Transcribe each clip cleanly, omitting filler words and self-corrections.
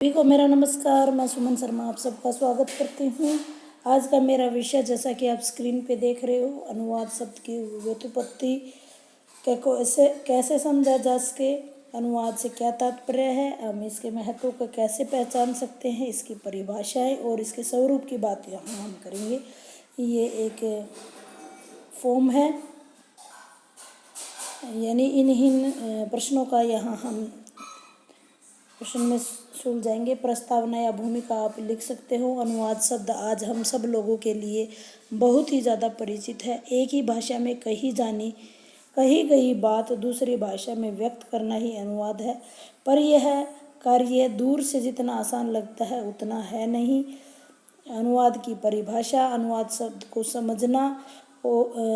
सभी को मेरा नमस्कार। मैं सुमन शर्मा आप सबका स्वागत करती हूँ। आज का मेरा विषय, जैसा कि आप स्क्रीन पे देख रहे हो, अनुवाद शब्द की व्युत्पत्ति कैसे कैसे समझा जा सके, अनुवाद से क्या तात्पर्य है, हम इसके महत्व को कैसे पहचान सकते हैं, इसकी परिभाषाएं और इसके स्वरूप की बात यहाँ हम करेंगे। ये एक फॉर्म है, यानी इन्हीं प्रश्नों का यहाँ हम प्रश्न में सुलझाएंगे। प्रस्तावना या भूमिका आप लिख सकते हो। अनुवाद शब्द आज हम सब लोगों के लिए बहुत ही ज़्यादा परिचित है। एक ही भाषा में कही गई बात दूसरी भाषा में व्यक्त करना ही अनुवाद है, पर यह कार्य दूर से जितना आसान लगता है उतना है नहीं। अनुवाद की परिभाषा, अनुवाद शब्द को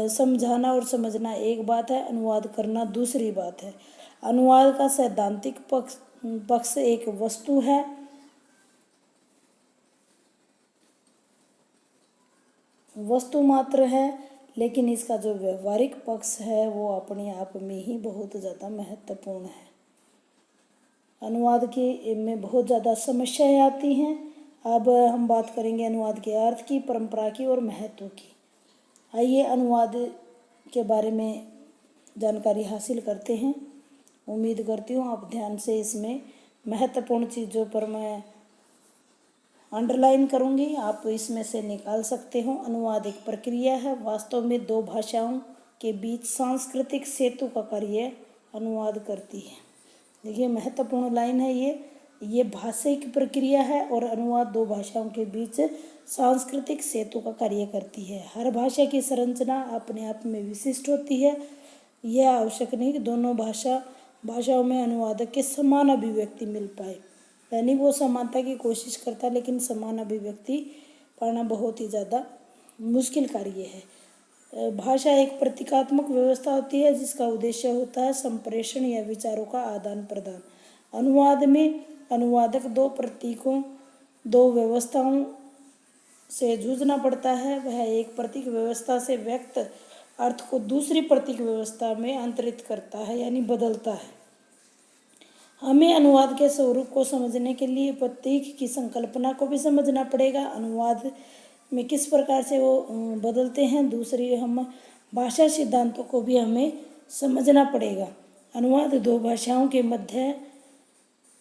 समझाना और समझना एक बात है, अनुवाद करना दूसरी बात है। अनुवाद का सैद्धांतिक पक्ष एक वस्तु है, वस्तु मात्र है, लेकिन इसका जो व्यवहारिक पक्ष है वो अपने आप में ही बहुत ज़्यादा महत्वपूर्ण है। अनुवाद के में बहुत ज़्यादा समस्याएं आती हैं। अब हम बात करेंगे अनुवाद के अर्थ की, परंपरा की और महत्व की। आइए अनुवाद के बारे में जानकारी हासिल करते हैं। उम्मीद करती हूँ आप ध्यान से इसमें महत्वपूर्ण चीज़ों पर मैं अंडरलाइन करूँगी, आप इसमें से निकाल सकते हो। अनुवाद एक प्रक्रिया है, वास्तव में दो भाषाओं के बीच सांस्कृतिक सेतु का कार्य अनुवाद करती है। देखिए महत्वपूर्ण लाइन है ये भाषिक प्रक्रिया है और अनुवाद दो भाषाओं के बीच सांस्कृतिक सेतु का कार्य करती है। हर भाषा की संरचना अपने आप में विशिष्ट होती है। यह आवश्यक नहीं कि दोनों भाषाओं में अनुवादक के समान अभिव्यक्ति मिल पाए, यानी वो समानता की कोशिश करता है, लेकिन समान अभिव्यक्ति पाना बहुत ही ज़्यादा मुश्किल कार्य है। भाषा एक प्रतीकात्मक व्यवस्था होती है जिसका उद्देश्य होता है संप्रेषण या विचारों का आदान प्रदान। अनुवाद में अनुवादक दो व्यवस्थाओं से जूझना पड़ता है। वह एक प्रतीक व्यवस्था से व्यक्त अर्थ को दूसरी प्रतीक व्यवस्था में अंतरित करता है, यानी बदलता है। हमें अनुवाद के स्वरूप को समझने के लिए प्रतीक की संकल्पना को भी समझना पड़ेगा, अनुवाद में किस प्रकार से वो बदलते हैं। दूसरी हम भाषा सिद्धांतों को भी हमें समझना पड़ेगा। अनुवाद दो भाषाओं के मध्य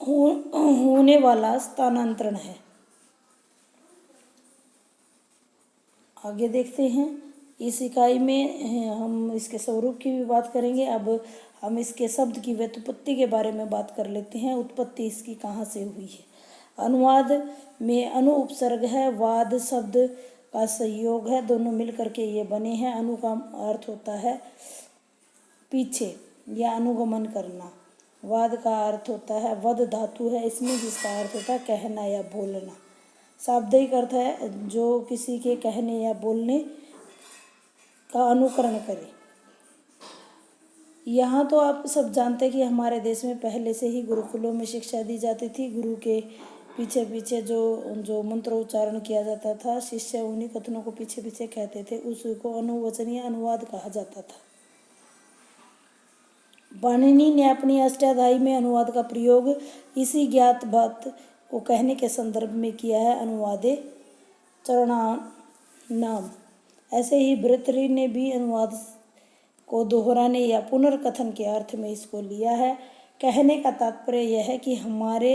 होने वाला स्थानांतरण है। आगे देखते हैं। इस इकाई में हम इसके स्वरूप की भी बात करेंगे। अब हम इसके शब्द की व्युत्पत्ति के बारे में बात कर लेते हैं। उत्पत्ति इसकी कहाँ से हुई है। अनुवाद में अनु उपसर्ग है, वाद शब्द का संयोग है, दोनों मिलकर के ये बने हैं। अनु का अर्थ होता है पीछे या अनुगमन करना। वाद का अर्थ होता है वद धातु है इसमें, जिसका अर्थ होता है कहना या बोलना। शाब्दिक अर्थ है जो किसी के कहने या बोलने का अनुकरण करे। यहाँ तो आप सब जानते हैं कि हमारे देश में पहले से ही गुरुकुलों में शिक्षा दी जाती थी। गुरु के पीछे पीछे जो मंत्रोच्चारण किया जाता था, शिष्य उन्हीं कथनों को पीछे पीछे कहते थे, उसको अनुवचनीय अनुवाद कहा जाता था। पाणिनि ने अपनी अष्टाध्यायी में अनुवाद का प्रयोग इसी ज्ञात बात को कहने के संदर्भ में किया है, अनुवादे चरणानाम। ऐसे ही भर्तृहरि ने भी अनुवाद को दोहराने या पुनर्कथन के अर्थ में इसको लिया है। कहने का तात्पर्य यह है कि हमारे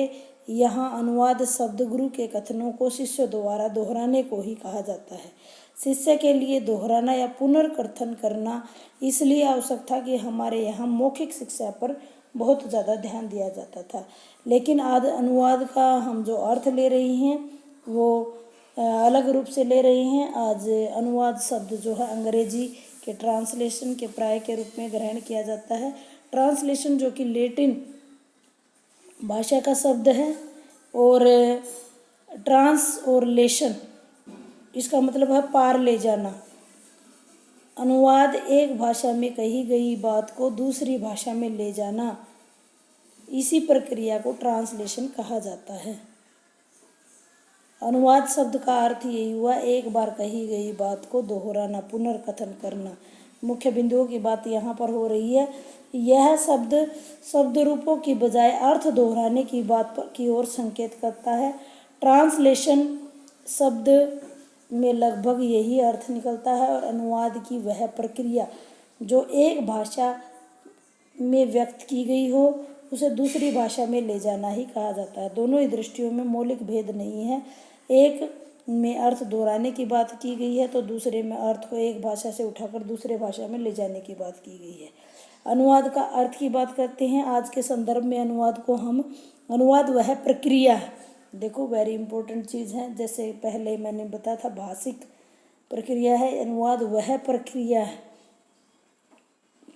यहाँ अनुवाद शब्द गुरु के कथनों को शिष्य द्वारा दोहराने को ही कहा जाता है। शिष्य के लिए दोहराना या पुनर्कथन करना इसलिए आवश्यक था कि हमारे यहाँ मौखिक शिक्षा पर बहुत ज़्यादा ध्यान दिया जाता था, लेकिन आज अनुवाद का हम जो अर्थ ले रही हैं वो अलग रूप से ले रही हैं। आज अनुवाद शब्द जो है अंग्रेजी के ट्रांसलेशन के प्राय के रूप में ग्रहण किया जाता है। ट्रांसलेशन जो कि लैटिन भाषा का शब्द है, और ट्रांस और लेशन इसका मतलब है पार ले जाना। अनुवाद एक भाषा में कही गई बात को दूसरी भाषा में ले जाना, इसी प्रक्रिया को ट्रांसलेशन कहा जाता है। अनुवाद शब्द का अर्थ यही हुआ, एक बार कही गई बात को दोहराना, पुनर्कथन करना। मुख्य बिंदुओं की बात यहाँ पर हो रही है। यह शब्द रूपों की बजाय अर्थ दोहराने की बात की ओर संकेत करता है। ट्रांसलेशन शब्द में लगभग यही अर्थ निकलता है और अनुवाद की वह प्रक्रिया जो एक भाषा में व्यक्त की गई हो उसे दूसरी भाषा में ले जाना ही कहा जाता है। दोनों ही दृष्टियों में मौलिक भेद नहीं है। एक में अर्थ दोहराने की बात की गई है तो दूसरे में अर्थ को एक भाषा से उठाकर दूसरे भाषा में ले जाने की बात की गई है। अनुवाद का अर्थ की बात करते हैं। आज के संदर्भ में अनुवाद वह प्रक्रिया है। देखो वेरी इंपॉर्टेंट चीज़ है। जैसे पहले मैंने बताया था भाषिक प्रक्रिया है, अनुवाद वह प्रक्रिया है।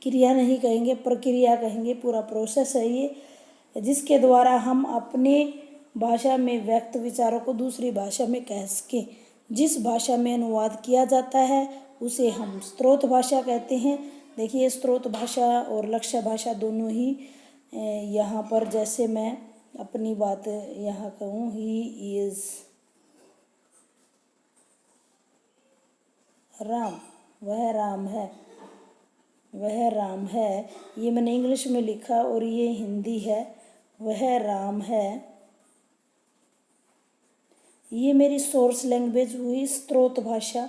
क्रिया नहीं कहेंगे, प्रक्रिया कहेंगे। पूरा प्रोसेस है ये जिसके द्वारा हम अपने भाषा में व्यक्त विचारों को दूसरी भाषा में कह सकें। जिस भाषा में अनुवाद किया जाता है उसे हम स्रोत भाषा कहते हैं। देखिए स्रोत भाषा और लक्ष्य भाषा दोनों ही यहाँ पर, जैसे मैं अपनी बात यहाँ कहूँ, ही इज़ राम, वह राम है, वह राम है। ये मैंने इंग्लिश में लिखा और ये हिंदी है, वह राम है। ये मेरी सोर्स लैंग्वेज हुई स्रोत भाषा,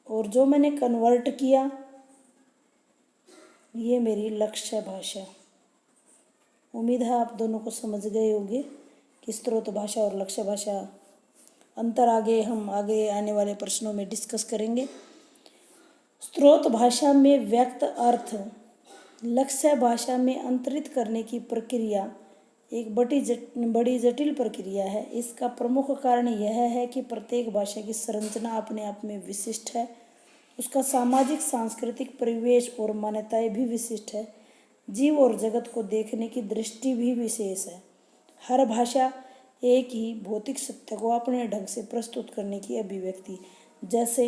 और जो मैंने कन्वर्ट किया ये मेरी लक्ष्य भाषा। उम्मीद है आप दोनों को समझ गए होंगे कि स्रोत भाषा और लक्ष्य भाषा अंतर हम आगे आने वाले प्रश्नों में डिस्कस करेंगे। स्रोत भाषा में व्यक्त अर्थ लक्ष्य भाषा में अंतरित करने की प्रक्रिया एक बड़ी जटिल प्रक्रिया है। इसका प्रमुख कारण यह है कि प्रत्येक भाषा की संरचना अपने आप में विशिष्ट है। उसका सामाजिक सांस्कृतिक परिवेश और मान्यताएं भी विशिष्ट है। जीव और जगत को देखने की दृष्टि भी विशेष है। हर भाषा एक ही भौतिक सत्य को अपने ढंग से प्रस्तुत करने की अभिव्यक्ति, जैसे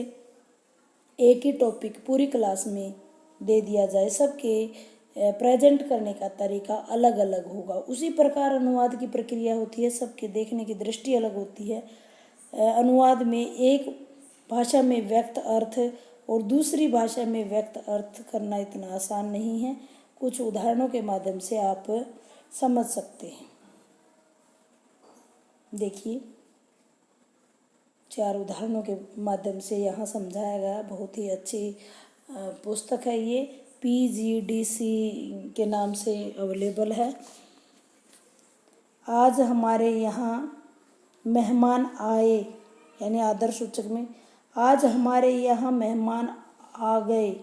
एक ही टॉपिक पूरी क्लास में दे दिया जाए, सबके प्रेजेंट करने का तरीका अलग अलग होगा। उसी प्रकार अनुवाद की प्रक्रिया होती है, सबके देखने की दृष्टि अलग होती है। अनुवाद में एक भाषा में व्यक्त अर्थ और दूसरी भाषा में व्यक्त अर्थ करना इतना आसान नहीं है। कुछ उदाहरणों के माध्यम से आप समझ सकते हैं। देखिए 4 उदाहरणों के माध्यम से यहाँ समझाया गया। बहुत ही अच्छी पुस्तक है ये, PGDC के नाम से अवेलेबल है। आज हमारे यहाँ मेहमान आए, यानी आदर सूचक में आज हमारे यहाँ मेहमान आ गए,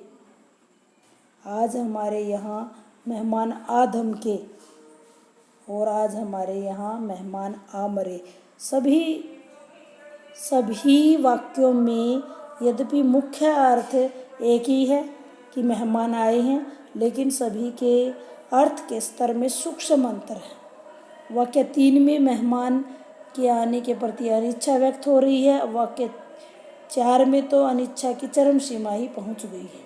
आज हमारे यहाँ मेहमान आ धमके, और आज हमारे यहाँ मेहमान आ मरे। सभी वाक्यों में यद्यपि मुख्य अर्थ एक ही है कि मेहमान आए हैं, लेकिन सभी के अर्थ के स्तर में सूक्ष्म अंतर है। वाक्य 3 में मेहमान के आने के प्रति अनिच्छा व्यक्त हो रही है। वाक्य 4 में तो अनिच्छा की चरम सीमा ही पहुंच गई है।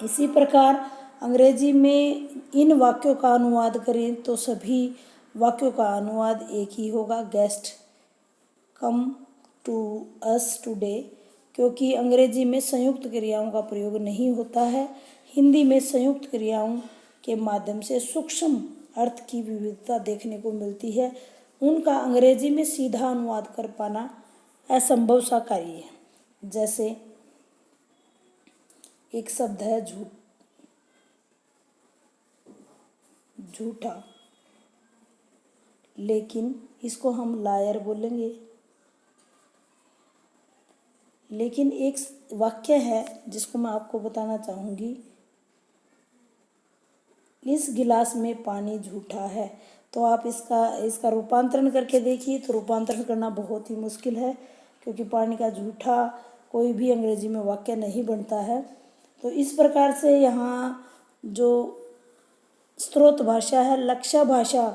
इसी प्रकार अंग्रेजी में इन वाक्यों का अनुवाद करें तो सभी वाक्यों का अनुवाद एक ही होगा, guest come to us today, क्योंकि अंग्रेजी में संयुक्त क्रियाओं का प्रयोग नहीं होता है। हिंदी में संयुक्त क्रियाओं के माध्यम से सूक्ष्म अर्थ की विविधता देखने को मिलती है। उनका अंग्रेजी में सीधा अनुवाद कर पाना असंभव सा कार्य है। जैसे एक शब्द है झूठा, लेकिन इसको हम लायर बोलेंगे। लेकिन एक वाक्य है जिसको मैं आपको बताना चाहूँगी, इस गिलास में पानी झूठा है। तो आप इसका रूपांतरण करके देखिए, तो रूपांतरण करना बहुत ही मुश्किल है, क्योंकि पानी का झूठा कोई भी अंग्रेजी में वाक्य नहीं बनता है। तो इस प्रकार से यहाँ जो स्रोत भाषा है, लक्ष्य भाषा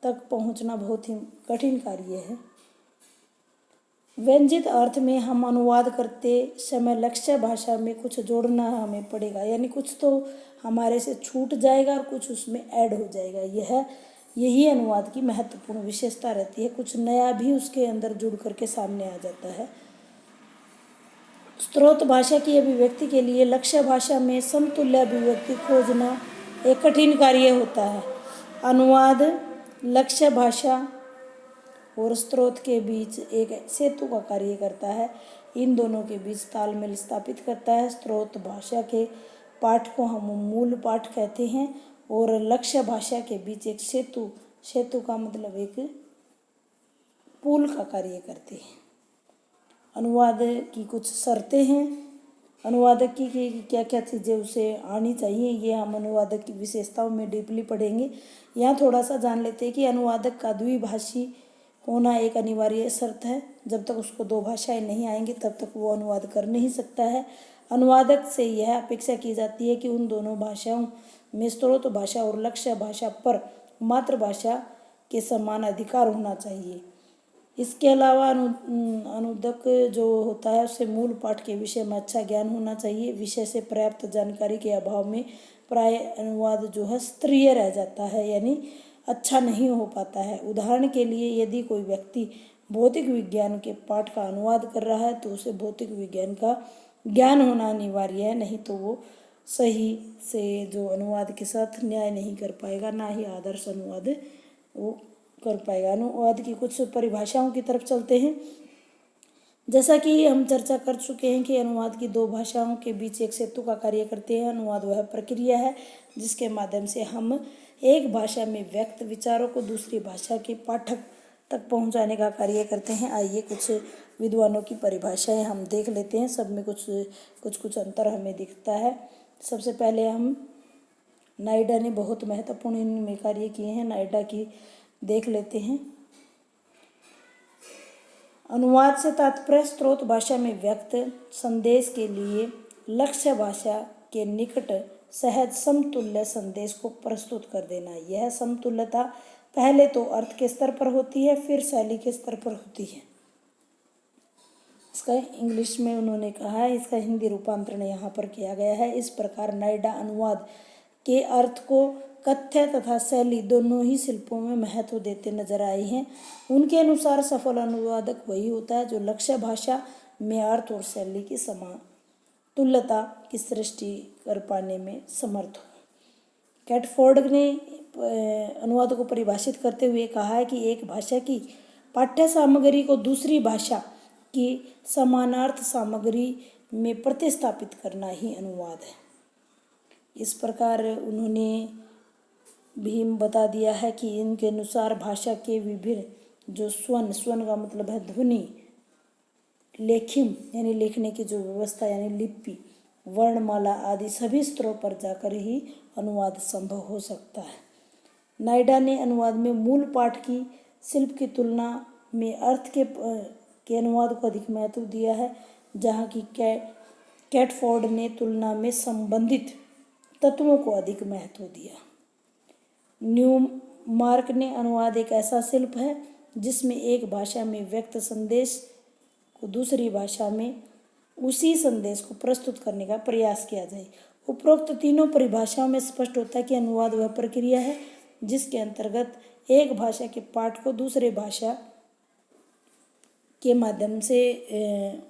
तक पहुँचना बहुत ही कठिन कार्य है। व्यंजित अर्थ में हम अनुवाद करते समय लक्ष्य भाषा में कुछ जोड़ना हमें पड़ेगा, यानी कुछ तो हमारे से छूट जाएगा और कुछ उसमें ऐड हो जाएगा। यही अनुवाद की महत्वपूर्ण विशेषता रहती है। कुछ नया भी उसके अंदर जुड़ करके सामने आ जाता है। स्रोत भाषा की अभिव्यक्ति के लिए लक्ष्य भाषा में समतुल्य अभिव्यक्ति खोजना एक कठिन कार्य होता है। अनुवाद लक्ष्य भाषा और स्रोत के बीच एक सेतु का कार्य करता है। इन दोनों के बीच तालमेल स्थापित करता है। स्रोत भाषा के पाठ को हम मूल पाठ कहते हैं और लक्ष्य भाषा के बीच एक सेतु का मतलब एक पुल का कार्य करते हैं। अनुवाद की कुछ शर्तें हैं। अनुवादक की क्या क्या चीज़ें उसे आनी चाहिए, ये हम अनुवादक की विशेषताओं में डीपली पढ़ेंगे। यहाँ थोड़ा सा जान लेते हैं कि अनुवादक का द्विभाषी होना एक अनिवार्य शर्त है। जब तक उसको दो भाषाएं नहीं आएंगी तब तक वो अनुवाद कर नहीं सकता है। अनुवादक से यह अपेक्षा की जाती है कि उन दोनों भाषाओं में स्रोत भाषा और लक्ष्य भाषा पर मातृभाषा के समान अधिकार होना चाहिए। इसके अलावा अनुवादक जो होता है उसे मूल पाठ के विषय में अच्छा ज्ञान होना चाहिए। विषय से पर्याप्त जानकारी के अभाव में प्राय अनुवाद जो है स्तरीय रह जाता है, यानी अच्छा नहीं हो पाता है। उदाहरण के लिए यदि कोई व्यक्ति भौतिक विज्ञान के पाठ का अनुवाद कर रहा है तो उसे भौतिक विज्ञान का ज्ञान होना अनिवार्य है, नहीं तो वो सही से जो अनुवाद के साथ न्याय नहीं कर पाएगा, ना ही आदर्श अनुवाद वो कर पाएगा। अनुवाद की कुछ परिभाषाओं की तरफ चलते हैं। जैसा कि हम चर्चा कर चुके हैं कि अनुवाद की दो भाषाओं के बीच एक सेतु का कार्य करते हैं। अनुवाद वह प्रक्रिया है जिसके माध्यम से हम एक भाषा में व्यक्त विचारों को दूसरी भाषा के पाठक तक पहुंचाने का कार्य करते हैं। आइए कुछ विद्वानों की परिभाषाएं हम देख लेते हैं। सब में कुछ अंतर हमें दिखता है। सबसे पहले हम नायडा ने बहुत महत्वपूर्ण इनमें कार्य किए हैं, नायडा की देख लेते हैं। अनुवाद से तात्पर्य स्रोत भाषा में व्यक्त संदेश के लिए लक्ष्य भाषा के निकट सहज समतुल्य संदेश को प्रस्तुत कर देना। यह समतुल्यता पहले तो अर्थ के स्तर पर होती है, फिर शैली के स्तर पर होती है। इसका इंग्लिश में उन्होंने कहा है, इसका हिंदी रूपांतरण यहाँ पर किया गया है। इस प्रकार नायडा अनुवाद के अर्थ को कथ्य तथा शैली दोनों ही शिल्पों में महत्व देते नजर आए हैं। उनके अनुसार सफल अनुवादक वही होता है जो लक्ष्य भाषा में अर्थ और शैली की समतुल्यता की सृष्टि कर पाने में समर्थ हो। कैटफोर्ड ने अनुवाद को परिभाषित करते हुए कहा है कि एक भाषा की पाठ्य सामग्री को दूसरी भाषा की समानार्थ सामग्री में प्रतिस्थापित करना ही अनुवाद है। इस प्रकार उन्होंने भी बता दिया है कि इनके अनुसार भाषा के विभिन्न जो स्वन का मतलब है ध्वनि, लेखिम यानी लिखने की जो व्यवस्था यानी लिपि, वर्णमाला आदि सभी स्तरों पर जाकर ही अनुवाद संभव हो सकता है। नायडा ने अनुवाद में मूल पाठ की शिल्प की तुलना में अर्थ के अनुवाद को अधिक महत्व दिया है, जहाँ की कैटफोर्ड ने तुलना में संबंधित तत्वों को अधिक महत्व दिया। न्यूमार्क ने अनुवाद एक ऐसा शिल्प है जिसमें एक भाषा में व्यक्त संदेश को दूसरी भाषा में उसी संदेश को प्रस्तुत करने का प्रयास किया जाए। उपरोक्त तीनों परिभाषाओं में स्पष्ट होता है कि अनुवाद वह प्रक्रिया है जिसके अंतर्गत एक भाषा के पाठ को दूसरे भाषा के माध्यम से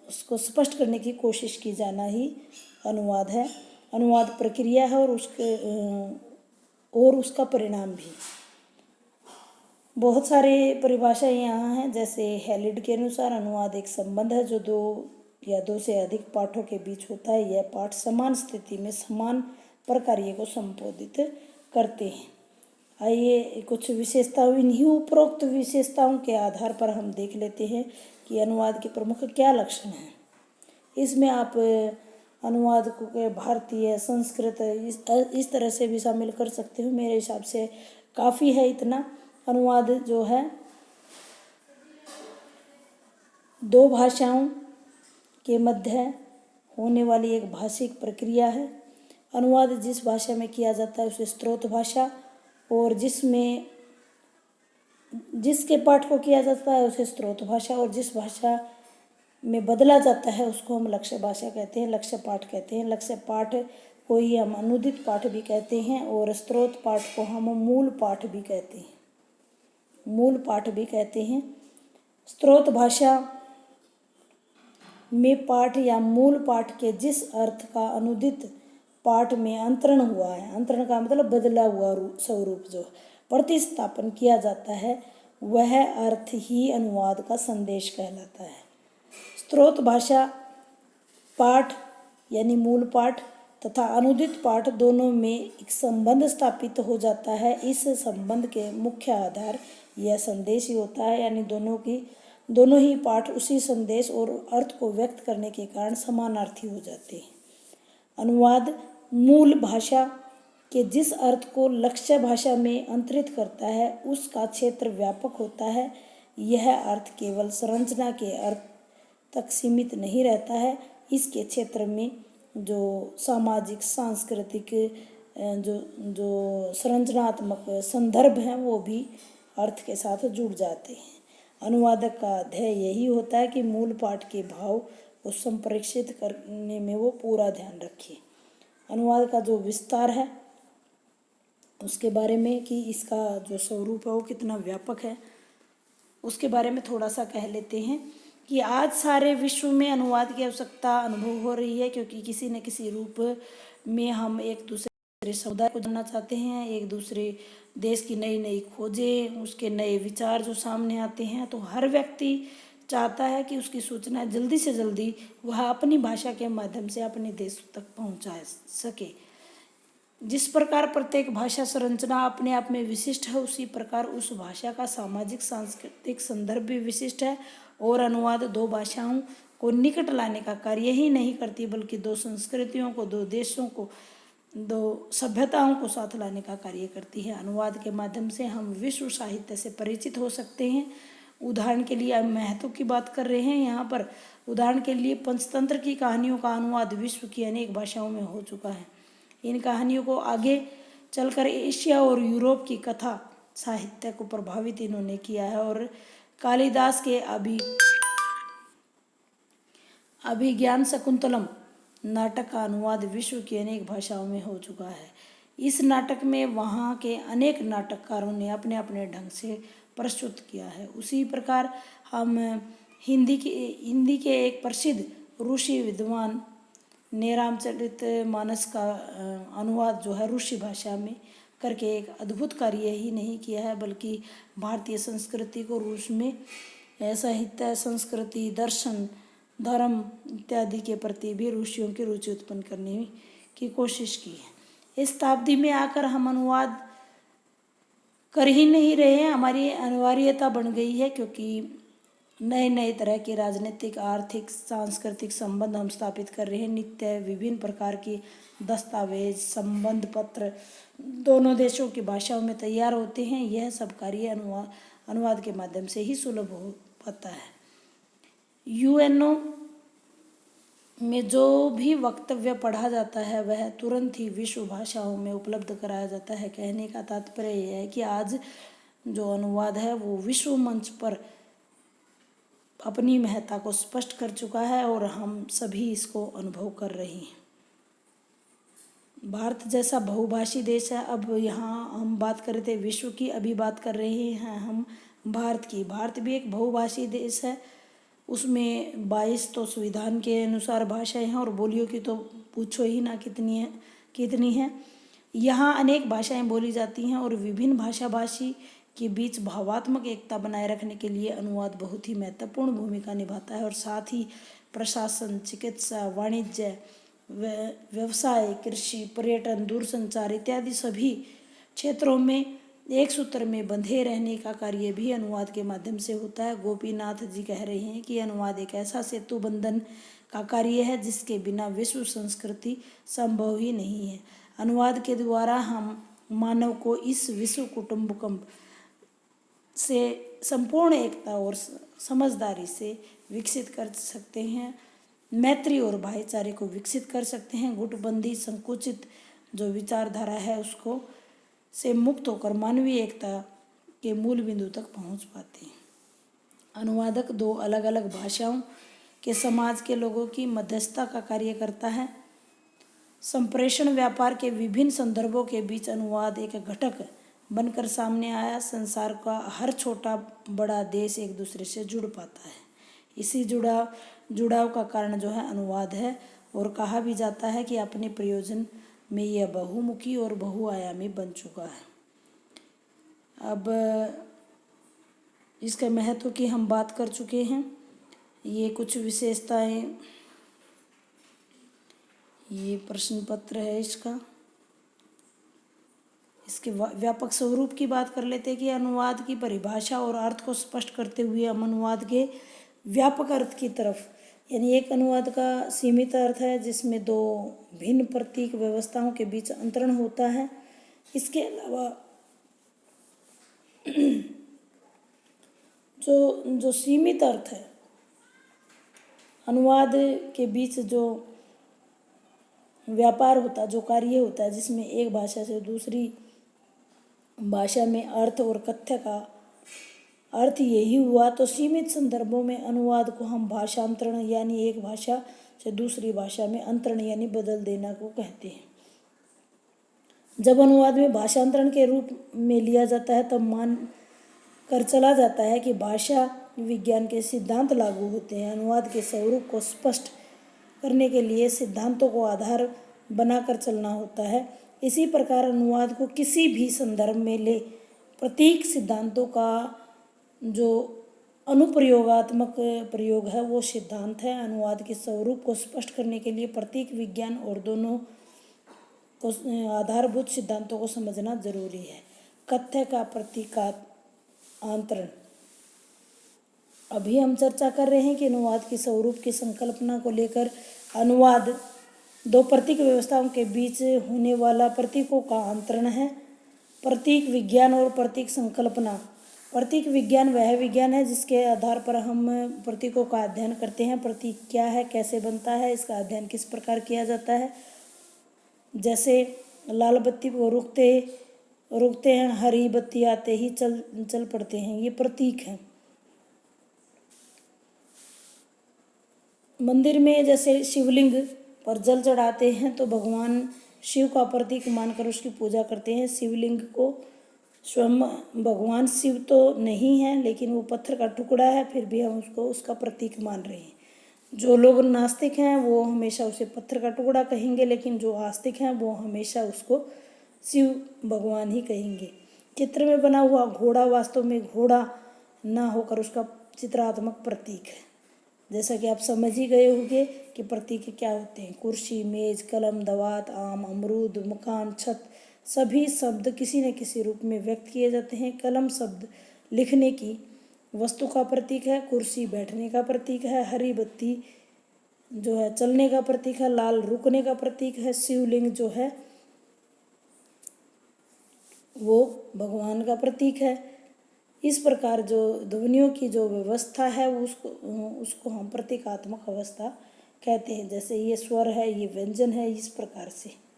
उसको स्पष्ट करने की कोशिश की जाना ही अनुवाद है। अनुवाद प्रक्रिया है और उसका परिणाम भी। बहुत सारे परिभाषाएं यहाँ हैं। जैसे हेलिड के अनुसार अनुवाद एक संबंध है जो दो या दो से अधिक पाठों के बीच होता है। यह पाठ समान स्थिति में समान प्रक्रिया को संबोधित करते हैं। आइए कुछ विशेषताओं, इन्हीं उपरोक्त विशेषताओं के आधार पर हम देख लेते हैं कि अनुवाद के प्रमुख क्या लक्षण हैं। इसमें आप अनुवाद को के भारतीय, संस्कृत इस तरह से भी शामिल कर सकते हो। मेरे हिसाब से काफ़ी है इतना। अनुवाद जो है दो भाषाओं के मध्य होने वाली एक भाषिक प्रक्रिया है। अनुवाद जिस भाषा में किया जाता है उसे स्रोत भाषा, और जिसके पाठ को किया जाता है उसे स्रोत भाषा, और जिस भाषा में बदला जाता है उसको हम लक्ष्य भाषा कहते हैं, लक्ष्य पाठ कहते हैं। लक्ष्य पाठ को ही हम अनुदित पाठ भी कहते हैं और स्रोत पाठ को हम मूल पाठ भी कहते हैं। स्रोत भाषा में पाठ या मूल पाठ के जिस अर्थ का अनुदित पाठ में अंतरण हुआ है, अंतरण का मतलब बदला हुआ स्वरूप जो प्रतिस्थापन किया जाता है, वह अर्थ ही अनुवाद का संदेश कहलाता है। स्रोत भाषा पाठ यानी मूल पाठ तथा अनुदित पाठ दोनों में एक संबंध स्थापित हो जाता है। इस संबंध के मुख्य आधार यह संदेश ही होता है, यानी दोनों ही पाठ उसी संदेश और अर्थ को व्यक्त करने के कारण समानार्थी हो जाते हैं। अनुवाद मूल भाषा के जिस अर्थ को लक्ष्य भाषा में अंतरित करता है, उसका क्षेत्र व्यापक होता है। यह अर्थ केवल संरचना के अर्थ तक सीमित नहीं रहता है, इसके क्षेत्र में जो सामाजिक सांस्कृतिक जो संरचनात्मक संदर्भ हैं वो भी अर्थ के साथ जुड़ जाते हैं। अनुवादक का ध्येय यही होता है कि मूल पाठ के भाव को संप्रेषित करने में वो पूरा ध्यान रखे। अनुवाद का जो विस्तार है उसके बारे में कि इसका जो स्वरूप है वो कितना व्यापक है, उसके बारे में थोड़ा सा कह लेते हैं कि आज सारे विश्व में अनुवाद की आवश्यकता अनुभव हो रही है, क्योंकि किसी न किसी रूप में हम एक दूसरे समुदाय को जानना चाहते हैं, एक दूसरे देश की नई नई खोजें, उसके नए विचार जो सामने आते हैं, तो हर व्यक्ति चाहता है कि उसकी सूचना जल्दी से जल्दी वह अपनी भाषा के माध्यम से अपने देश तक पहुंचा सके। जिस प्रकार प्रत्येक भाषा संरचना अपने आप में विशिष्ट है, उसी प्रकार उस भाषा का सामाजिक सांस्कृतिक संदर्भ भी विशिष्ट है। और अनुवाद दो भाषाओं को निकट लाने का कार्य ही नहीं करती, बल्कि दो संस्कृतियों को, दो देशों को, दो सभ्यताओं को साथ लाने का कार्य करती है। अनुवाद के माध्यम से हम विश्व साहित्य से परिचित हो सकते हैं। उदाहरण के लिए महत्व की बात कर रहे हैं यहाँ पर। उदाहरण के लिए पंचतंत्र की कहानियों का अनुवाद विश्व की अनेक भाषाओं में हो चुका है। इन कहानियों को आगे चलकर एशिया और यूरोप की कथा साहित्य को प्रभावित इन्होंने किया है। और कालिदास के अभिज्ञान शकुंतलम नाटक का अनुवाद विश्व की अनेक भाषाओं में हो चुका है। इस नाटक में वहाँ के अनेक नाटककारों ने अपने अपने ढंग से प्रस्तुत किया है। उसी प्रकार हम हिंदी के एक प्रसिद्ध ऋषि विद्वान ने रामचरितमानस का अनुवाद जो है ऋषि भाषा में करके एक अद्भुत कार्य ही नहीं किया है, बल्कि भारतीय संस्कृति को रूस में साहित्य, संस्कृति, दर्शन, धर्म इत्यादि के प्रति भी ऋषियों की रुचि उत्पन्न करने की कोशिश की है। इस शताब्दी में आकर हम अनुवाद कर ही नहीं रहे हैं, हमारी अनिवार्यता बन गई है, क्योंकि नए नए तरह के राजनीतिक, आर्थिक, सांस्कृतिक संबंध हम स्थापित कर रहे हैं। नित्य विभिन्न प्रकार के दस्तावेज, संबंध पत्र दोनों देशों की भाषाओं में तैयार होते हैं। यह सब कार्य अनुवाद के माध्यम से ही सुलभ हो पाता है। यूएनओ में जो भी वक्तव्य पढ़ा जाता है वह तुरंत ही विश्व भाषाओं में उपलब्ध कराया जाता है। कहने का तात्पर्य यह है कि आज जो अनुवाद है वो विश्व मंच पर अपनी महत्ता को स्पष्ट कर चुका है और हम सभी इसको अनुभव कर रहे हैं। भारत जैसा बहुभाषी देश है, अब यहाँ हम बात कर रहे थे विश्व की, अभी बात कर रहे हैं हम भारत की। भारत भी एक बहुभाषी देश है, उसमें 22 तो संविधान के अनुसार भाषाएं हैं और बोलियों की तो पूछो ही ना कितनी हैं। यहाँ अनेक भाषाएं बोली जाती हैं और विभिन्न भाषी के बीच भावात्मक एकता बनाए रखने के लिए अनुवाद बहुत ही महत्वपूर्ण भूमिका निभाता है। और साथ ही प्रशासन, चिकित्सा, वाणिज्य, व्यवसाय, कृषि, पर्यटन, दूरसंचार इत्यादि सभी क्षेत्रों में एक सूत्र में बंधे रहने का कार्य भी अनुवाद के माध्यम से होता है। गोपीनाथ जी कह रहे हैं कि अनुवाद एक ऐसा सेतु बंधन का कार्य है जिसके बिना विश्व संस्कृति संभव ही नहीं है। अनुवाद के द्वारा हम मानव को इस विश्व कुटुंबकम से संपूर्ण एकता और समझदारी से विकसित कर सकते हैं। मैत्री और भाईचारे को विकसित कर सकते हैं। गुटबंदी, संकुचित जो विचारधारा है उसको से मुक्त होकर मानवीय एकता के मूल बिंदु तक पहुंच पाते हैं। अनुवादक दो अलग अलग भाषाओं के समाज के लोगों की मध्यस्थता का कार्य करता है। संप्रेषण व्यापार के विभिन्न संदर्भों के बीच अनुवाद एक घटक बनकर सामने आया। संसार का हर छोटा बड़ा देश एक दूसरे से जुड़ पाता है। इसी जुड़ाव का कारण जो है अनुवाद है, और कहा भी जाता है कि अपने प्रयोजन में यह बहुमुखी और बहुआयामी बन चुका है। अब इसके महत्व की हम बात कर चुके हैं। ये कुछ विशेषताएं, ये प्रश्न पत्र है इसका। इसके व्यापक स्वरूप की बात कर लेते हैं कि अनुवाद की परिभाषा और अर्थ को स्पष्ट करते हुए हम अनुवाद के व्यापक अर्थ की तरफ, यानी एक अनुवाद का सीमित अर्थ है जिसमें दो भिन्न प्रतीक व्यवस्थाओं के बीच अंतरण होता है। इसके अलावा जो सीमित अर्थ है, अनुवाद के बीच जो व्यापार होता है, जो कार्य होता है, जिसमें एक भाषा से दूसरी भाषा में अर्थ और कथ्य का अर्थ यही हुआ, तो सीमित संदर्भों में अनुवाद को हम भाषांतरण यानी एक भाषा से दूसरी भाषा में अंतरण यानी बदल देना को कहते हैं। जब अनुवाद में भाषांतरण के रूप में लिया जाता है तब मान कर चला जाता है कि भाषा विज्ञान के सिद्धांत लागू होते हैं। अनुवाद के स्वरूप को स्पष्ट करने के लिए सिद्धांतों को आधार बनाकर चलना होता है। इसी प्रकार अनुवाद को किसी भी संदर्भ में ले प्रतीक सिद्धांतों का जो अनुप्रयोगात्मक प्रयोग है वो सिद्धांत है। अनुवाद के स्वरूप को स्पष्ट करने के लिए प्रतीक विज्ञान और दोनों को आधारभूत सिद्धांतों को समझना जरूरी है। कथ्य का प्रतीकांतरण, अभी हम चर्चा कर रहे हैं कि अनुवाद के स्वरूप की संकल्पना को लेकर अनुवाद दो प्रतीक व्यवस्थाओं के बीच होने वाला प्रतीकों का अंतरण है। प्रतीक विज्ञान और प्रतीक संकल्पना। प्रतीक विज्ञान वह विज्ञान है जिसके आधार पर हम प्रतीकों का अध्ययन करते हैं। प्रतीक क्या है, कैसे बनता है, इसका अध्ययन किस प्रकार किया जाता है। जैसे लाल बत्ती को रुकते हैं, हरी बत्ती आते ही चल पड़ते हैं, ये प्रतीक हैं। मंदिर में जैसे शिवलिंग पर जल चढ़ाते हैं तो भगवान शिव का प्रतीक मानकर उसकी पूजा करते हैं। शिवलिंग को स्वयं भगवान शिव तो नहीं है, लेकिन वो पत्थर का टुकड़ा है, फिर भी हम उसको उसका प्रतीक मान रहे हैं। जो लोग नास्तिक हैं वो हमेशा उसे पत्थर का टुकड़ा कहेंगे, लेकिन जो आस्तिक हैं वो हमेशा उसको शिव भगवान ही कहेंगे। चित्र में बना हुआ घोड़ा वास्तव में घोड़ा ना होकर उसका चित्रात्मक प्रतीक है। जैसा कि आप समझ ही गए होंगे कि प्रतीक क्या होते हैं। कुर्सी, मेज, कलम, दवात, आम, अमरूद, मकान, छत, सभी शब्द किसी न किसी रूप में व्यक्त किए जाते हैं। कलम शब्द लिखने की वस्तु का प्रतीक है। कुर्सी बैठने का प्रतीक है। हरी बत्ती जो है चलने का प्रतीक है। लाल रुकने का प्रतीक है। शिवलिंग जो है वो भगवान का प्रतीक है। इस प्रकार जो ध्वनियों की जो व्यवस्था है उसको हम प्रतीकात्मक अवस्था कहते हैं। जैसे ये स्वर है, ये व्यंजन है, इस प्रकार से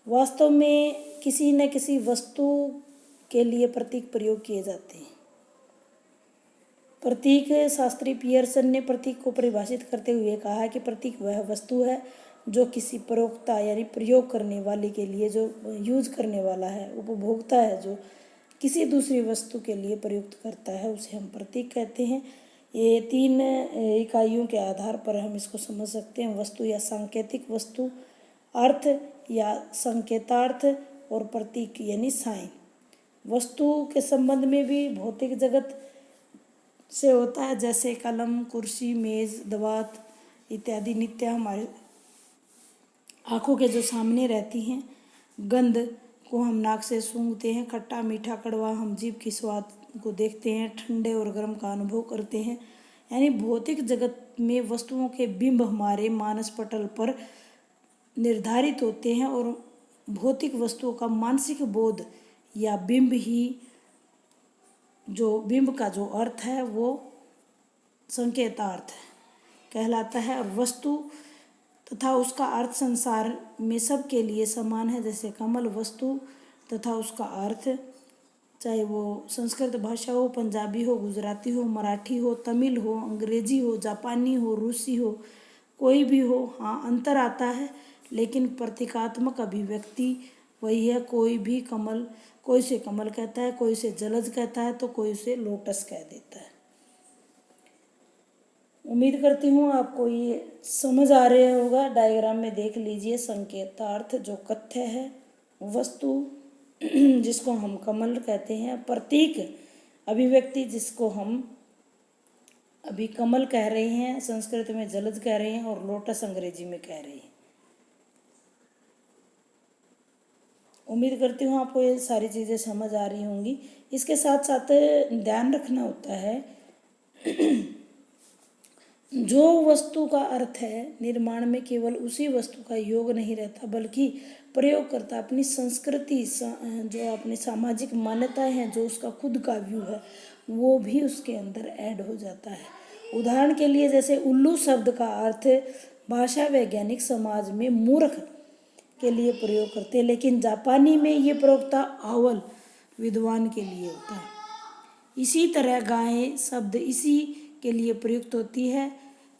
वास्तव में किसी न किसी वस्तु के लिए प्रतीक प्रयोग किए जाते हैं। प्रतीक शास्त्री पियर्सन ने प्रतीक को परिभाषित करते हुए कहा कि प्रतीक वह वस्तु है जो किसी प्रयोक्ता यानी प्रयोग करने वाले के लिए, जो यूज करने वाला है, उपभोक्ता है, जो किसी दूसरी वस्तु के लिए प्रयुक्त करता है, उसे हम प्रतीक कहते हैं। ये 3 इकाइयों के आधार पर हम इसको समझ सकते हैं। वस्तु या सांकेतिक वस्तु, अर्थ या संकेतार्थ, और प्रतीक यानी साइन। वस्तु के संबंध में भी भौतिक जगत से होता है, जैसे कलम, कुर्सी, मेज, दवात इत्यादि नित्य हमारे आँखों के जो सामने रहती हैं। गंध को हम नाक से सूंघते हैं। खट्टा, मीठा, कड़वा हम जीभ की स्वाद को देखते हैं। ठंडे और गर्म का अनुभव करते हैं। यानी भौतिक जगत में वस्तुओं के बिंब हमारे मानस पटल पर निर्धारित होते हैं, और भौतिक वस्तुओं का मानसिक बोध या बिंब ही जो बिंब का जो अर्थ है वो संकेतार्थ कहलाता है। और वस्तु तथा उसका अर्थ संसार में सबके लिए समान है। जैसे कमल वस्तु तथा उसका अर्थ, चाहे वो संस्कृत भाषा हो, पंजाबी हो, गुजराती हो, मराठी हो, तमिल हो, अंग्रेजी हो, जापानी हो, रूसी हो, कोई भी हो, हाँ अंतर आता है, लेकिन प्रतीकात्मक अभिव्यक्ति वही है। कोई से कमल कहता है, कोई से जलज कहता है, तो कोई से लोटस कह देता है। उम्मीद करती हूँ आपको ये समझ आ रहा होगा। डायग्राम में देख लीजिए, संकेतार्थ जो कथ्य है, वस्तु जिसको हम कमल कहते हैं, प्रतीक अभिव्यक्ति जिसको हम अभी कमल कह रहे हैं, संस्कृत में जलज कह रहे हैं, और लोटस अंग्रेजी में कह रहे हैं। उम्मीद करती हूँ आपको ये सारी चीज़ें समझ आ रही होंगी। इसके साथ साथ ध्यान रखना होता है जो वस्तु का अर्थ है निर्माण में केवल उसी वस्तु का योग नहीं रहता, बल्कि प्रयोगकर्ता अपनी संस्कृति जो अपनी सामाजिक मान्यताएं हैं, जो उसका खुद का व्यू है, वो भी उसके अंदर ऐड हो जाता है। उदाहरण के लिए जैसे उल्लू शब्द का अर्थ भाषा वैज्ञानिक समाज में मूर्ख के लिए प्रयोग करते हैं, लेकिन जापानी में ये प्रयोगता आउल विद्वान के लिए होता है। इसी तरह गाय शब्द इसी के लिए प्रयुक्त होती है।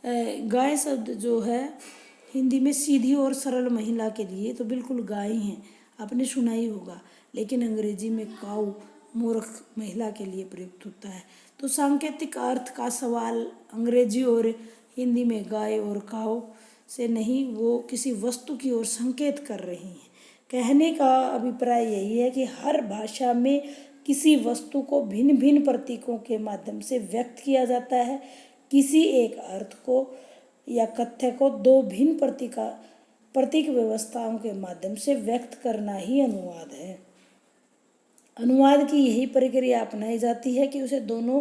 गाय शब्द जो है हिंदी में सीधी और सरल महिला के लिए तो बिल्कुल गाय हैं, आपने सुना ही होगा, लेकिन अंग्रेजी में काऊ मूर्ख महिला के लिए प्रयुक्त होता है। तो सांकेतिक अर्थ का सवाल अंग्रेजी और हिंदी में गाय और काऊ से नहीं, वो किसी वस्तु की ओर संकेत कर रही हैं। कहने का अभिप्राय यही है कि हर भाषा में किसी वस्तु को भिन्न भिन्न प्रतीकों के माध्यम से व्यक्त किया जाता है। किसी एक अर्थ को या कथ्य को दो भिन्न प्रतीक व्यवस्थाओं के माध्यम से व्यक्त करना ही अनुवाद है। अनुवाद की यही प्रक्रिया अपनाई जाती है कि उसे दोनों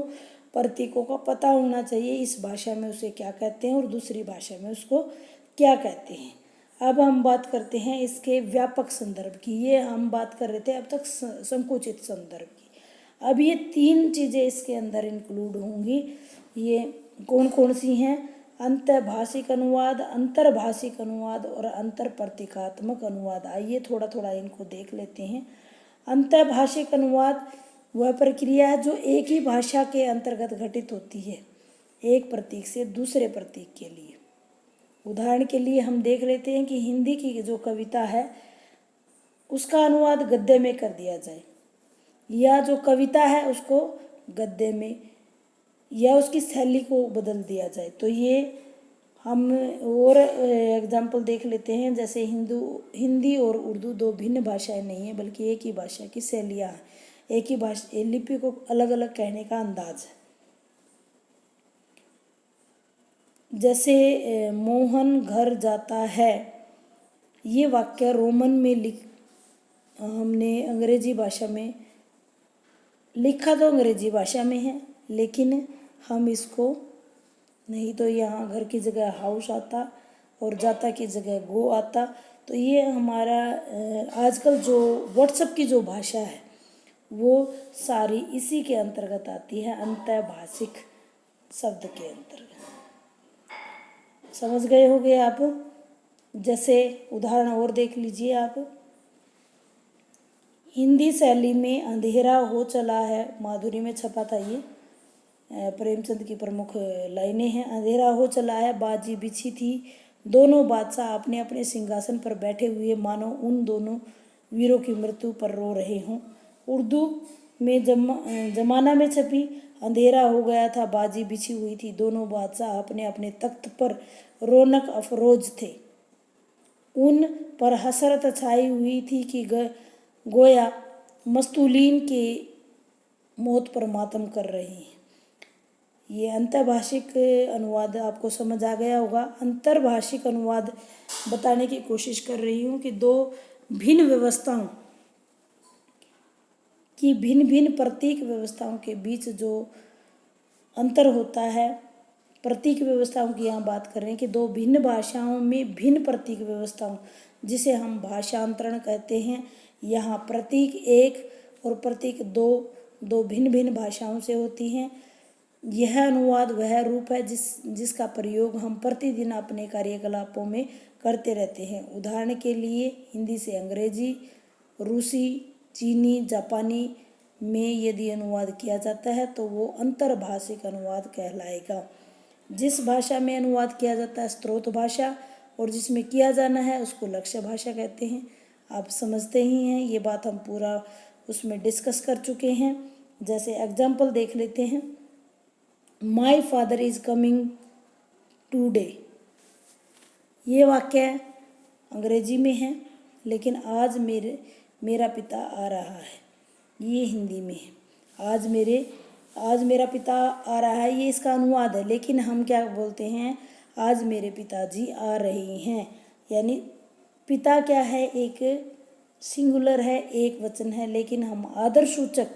प्रतीकों का पता होना चाहिए, इस भाषा में उसे क्या कहते हैं और दूसरी भाषा में उसको क्या कहते हैं। अब हम बात करते हैं इसके व्यापक संदर्भ की। ये हम बात कर रहे थे अब तक संकुचित संदर्भ की। अब ये तीन चीज़ें इसके अंदर इंक्लूड होंगी। ये कौन कौन सी हैं? अंतर्भाषिक अनुवाद, अंतर्भाषिक अनुवाद और अंतर प्रतीकात्मक अनुवाद। आइए थोड़ा थोड़ा इनको देख लेते हैं। अंतर्भाषिक अनुवाद वह प्रक्रिया है जो एक ही भाषा के अंतर्गत घटित होती है, एक प्रतीक से दूसरे प्रतीक के लिए। उदाहरण के लिए हम देख लेते हैं कि हिंदी की जो कविता है उसका अनुवाद गद्य में कर दिया जाए, या जो कविता है उसको गद्य में, या उसकी शैली को बदल दिया जाए। तो ये हम और एग्जाम्पल देख लेते हैं। जैसे हिंदी और उर्दू दो भिन्न भाषाएं नहीं है, बल्कि एक ही भाषा की शैलियाँ हैं, एक ही भाषा लिपि को अलग अलग कहने का अंदाज है। जैसे मोहन घर जाता है, ये वाक्य रोमन में हमने अंग्रेजी भाषा में लिखा, तो अंग्रेजी भाषा में है, लेकिन हम इसको नहीं तो यहाँ घर की जगह हाउस आता और जाता की जगह गो आता। तो ये हमारा आजकल जो व्हाट्सएप की जो भाषा है वो सारी इसी के अंतर्गत आती है, अंतर्भाषिक शब्द के अंतर्गत। समझ गए होंगे आप। जैसे उदाहरण और देख लीजिए आप। हिंदी शैली में अंधेरा हो चला है, माधुरी में छपा था ये, प्रेमचंद की प्रमुख लाइनें हैं। अंधेरा हो चला है, बाजी बिछी थी, दोनों बादशाह अपने अपने सिंहासन पर बैठे हुए मानो उन दोनों वीरों की मृत्यु पर रो रहे हों। उर्दू में जमाना में छपी, अंधेरा हो गया था, बाजी बिछी हुई थी, दोनों बादशाह अपने अपने तख्त पर रौनक अफरोज थे, उन पर हसरत छाई हुई थी कि गोया मस्तूलीन के मौत पर मातम कर रहे हैं। ये अंतर्भाषिक अनुवाद आपको समझ आ गया होगा। अंतर्भाषिक अनुवाद बताने की कोशिश कर रही हूँ कि दो भिन्न व्यवस्थाओं की भिन्न भिन्न प्रतीक व्यवस्थाओं के बीच जो अंतर होता है, प्रतीक व्यवस्थाओं की यहाँ बात कर रहे हैं कि दो भिन्न भाषाओं में भिन्न प्रतीक व्यवस्थाओं, जिसे हम भाषांतरण कहते हैं। यहाँ प्रतीक एक और प्रतीक दो भिन्न भिन्न भाषाओं से होती हैं। यह अनुवाद वह रूप है जिसका प्रयोग हम प्रतिदिन अपने कार्यकलापों में करते रहते हैं। उदाहरण के लिए हिंदी से अंग्रेजी, रूसी, चीनी, जापानी में यदि अनुवाद किया जाता है तो वो अंतर्भाषिक अनुवाद कहलाएगा। जिस भाषा में अनुवाद किया जाता है स्रोत भाषा, और जिसमें किया जाना है उसको लक्ष्य भाषा कहते हैं। आप समझते ही हैं, ये बात हम पूरा उसमें डिस्कस कर चुके हैं। जैसे एग्जाम्पल देख लेते हैं। My father is coming today. ये वाक्य अंग्रेजी में है, लेकिन आज मेरा पिता आ रहा है, ये हिंदी में है। आज मेरा पिता आ रहा है, ये इसका अनुवाद है, लेकिन हम क्या बोलते हैं, आज मेरे पिताजी आ रहे हैं। यानी पिता क्या है, एक सिंगुलर है, एक वचन है, लेकिन हम आदरसूचक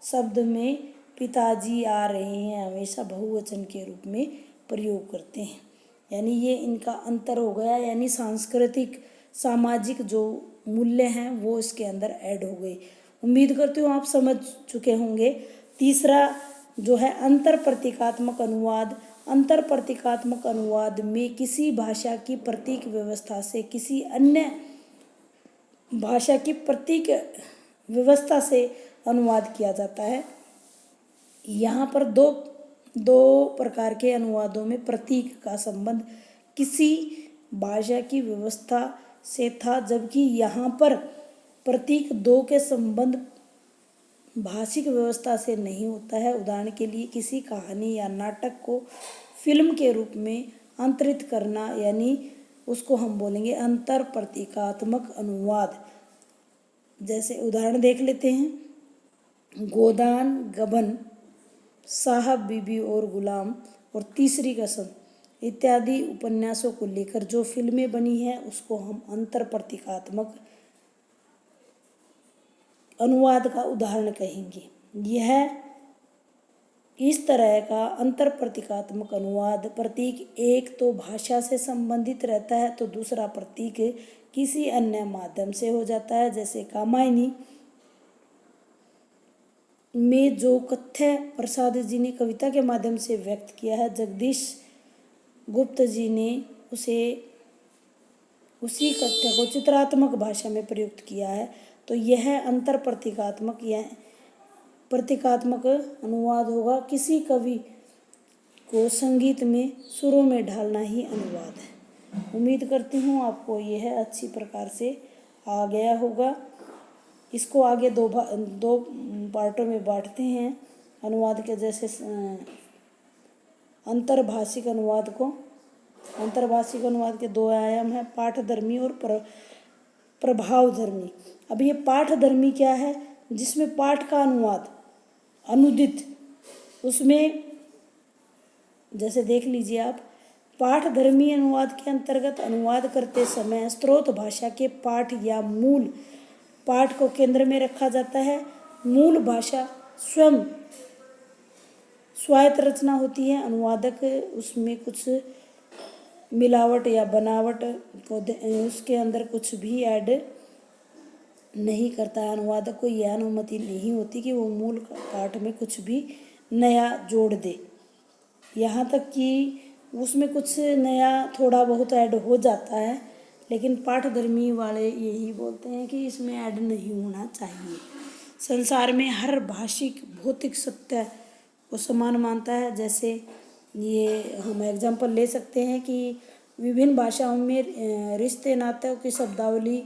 शब्द में पिताजी आ रहे हैं हमेशा बहुवचन के रूप में प्रयोग करते हैं। यानी ये इनका अंतर हो गया, यानी सांस्कृतिक सामाजिक जो मूल्य हैं वो इसके अंदर ऐड हो गए। उम्मीद करती हूँ आप समझ चुके होंगे। तीसरा जो है अंतर प्रतीकात्मक अनुवाद। अंतर प्रतीकात्मक अनुवाद में किसी भाषा की प्रतीक व्यवस्था से किसी अन्य भाषा की प्रतीक व्यवस्था से अनुवाद किया जाता है। यहाँ पर दो प्रकार के अनुवादों में प्रतीक का संबंध किसी भाषा की व्यवस्था से था, जबकि यहाँ पर प्रतीक दो के संबंध भाषिक व्यवस्था से नहीं होता है। उदाहरण के लिए किसी कहानी या नाटक को फिल्म के रूप में अंतरित करना, यानी उसको हम बोलेंगे अंतर प्रतीकात्मक अनुवाद। जैसे उदाहरण देख लेते हैं, गोदान गबन, साहब बीबी और गुलाम और तीसरी कसम इत्यादि उपन्यासों को लेकर जो फिल्में बनी हैं उसको हम अंतर प्रतीकात्मक अनुवाद का उदाहरण कहेंगे। यह इस तरह का अंतर प्रतीकात्मक अनुवाद प्रतीक एक तो भाषा से संबंधित रहता है तो दूसरा प्रतीक किसी अन्य माध्यम से हो जाता है। जैसे कामायनी में जो कथ्य प्रसाद जी ने कविता के माध्यम से व्यक्त किया है, जगदीश गुप्त जी ने उसी कथ्य को चित्रात्मक भाषा में प्रयुक्त किया है। तो यह अंतर प्रतीकात्मक या प्रतीकात्मक अनुवाद होगा। किसी कवि को संगीत में सुरों में ढालना ही अनुवाद है। उम्मीद करती हूँ आपको यह अच्छी प्रकार से आ गया होगा। इसको आगे दो पार्टों में बांटते हैं अनुवाद के। जैसे अंतर्भाषिक अनुवाद को, अंतर्भाषिक अनुवाद के दो आयाम हैं, पाठधर्मी और प्रभावधर्मी। अब ये पाठधर्मी क्या है, जिसमें पाठ का अनुवाद अनुदित, उसमें जैसे देख लीजिए आप, पाठधर्मी अनुवाद के अंतर्गत अनुवाद करते समय स्रोत भाषा के पाठ या मूल पाठ को केंद्र में रखा जाता है। मूल भाषा स्वयं स्वायत्त रचना होती है। अनुवादक उसमें कुछ मिलावट या बनावट को उसके अंदर कुछ भी ऐड नहीं करता है। अनुवादक को यह अनुमति नहीं होती कि वो मूल पाठ में कुछ भी नया जोड़ दे। यहाँ तक कि उसमें कुछ नया थोड़ा बहुत ऐड हो जाता है, लेकिन पाठधर्मी वाले यही बोलते हैं कि इसमें ऐड नहीं होना चाहिए। संसार में हर भाषिक भौतिक सत्य को समान मानता है। जैसे ये हम एग्जाम्पल ले सकते हैं कि विभिन्न भाषाओं में रिश्ते नातों की शब्दावली,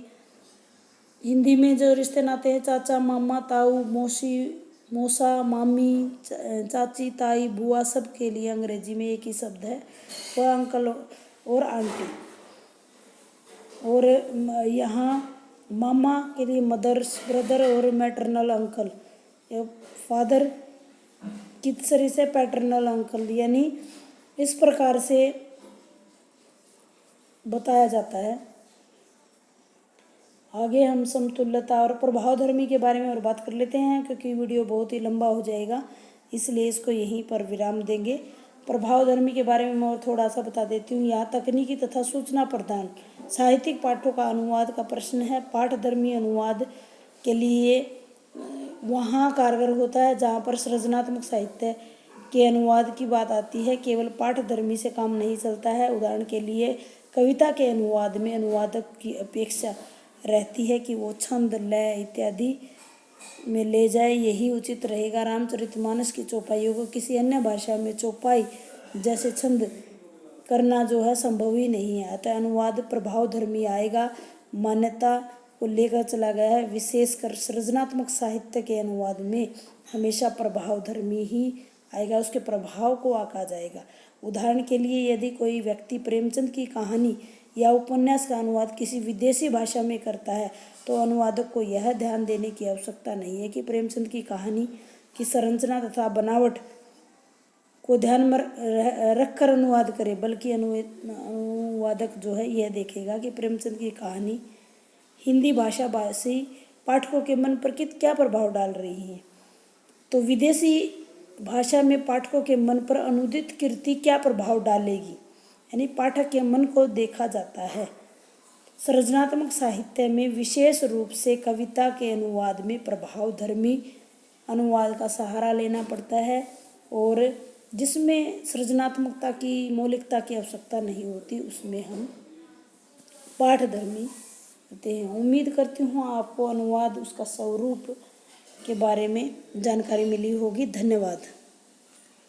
हिंदी में जो रिश्ते नाते हैं चाचा मामा ताऊ मौसी मौसा मामी चाची ताई बुआ, सब के लिए अंग्रेजी में एक ही शब्द है, वह अंकल और आंटी। और यहाँ मामा के लिए मदर्स ब्रदर और मैटरनल अंकल, फादर की तरह से पैटर्नल अंकल, यानी इस प्रकार से बताया जाता है। आगे हम समतुल्यता और प्रभावधर्मी के बारे में और बात कर लेते हैं, क्योंकि वीडियो बहुत ही लंबा हो जाएगा, इसलिए इसको यहीं पर विराम देंगे। प्रभावधर्मी के बारे में मैं और थोड़ा सा बता देती हूँ। यहाँ तकनीकी तथा सूचना प्रदान साहित्यिक पाठों का अनुवाद का प्रश्न है। पाठधर्मी अनुवाद के लिए वहाँ कारगर होता है जहाँ पर सृजनात्मक साहित्य के अनुवाद की बात आती है। केवल पाठधर्मी से काम नहीं चलता है। उदाहरण के लिए कविता के अनुवाद में अनुवादक की अपेक्षा रहती है कि वो छंद लय इत्यादि में ले जाए, यही उचित रहेगा। रामचरितमानस की चौपाइयों को किसी अन्य भाषा में चौपाई जैसे छंद करना जो है संभव ही नहीं है। अतः अनुवाद प्रभावधर्मी आएगा। मान्यता को लेकर चला गया है। विशेषकर सृजनात्मक साहित्य के अनुवाद में हमेशा प्रभावधर्मी ही आएगा, उसके प्रभाव को आंका जाएगा। उदाहरण के लिए यदि कोई व्यक्ति प्रेमचंद की कहानी या उपन्यास का अनुवाद किसी विदेशी भाषा में करता है तो अनुवादक को यह ध्यान देने की आवश्यकता नहीं है कि प्रेमचंद की कहानी की संरचना तथा बनावट को ध्यान में रखकर अनुवाद करे, बल्कि अनुवादक जो है यह देखेगा कि प्रेमचंद की कहानी हिंदी भाषा भाषी पाठकों के मन पर क्या प्रभाव डाल रही है। तो विदेशी भाषा में पाठकों के मन पर अनुदित कृति क्या प्रभाव डालेगी, यानी पाठक के मन को देखा जाता है। सृजनात्मक साहित्य में विशेष रूप से कविता के अनुवाद में प्रभावधर्मी अनुवाद का सहारा लेना पड़ता है, और जिसमें सृजनात्मकता की मौलिकता की आवश्यकता नहीं होती उसमें हम पाठधर्मी होते हैं। उम्मीद करती हूँ आपको अनुवाद उसका स्वरूप के बारे में जानकारी मिली होगी। धन्यवाद।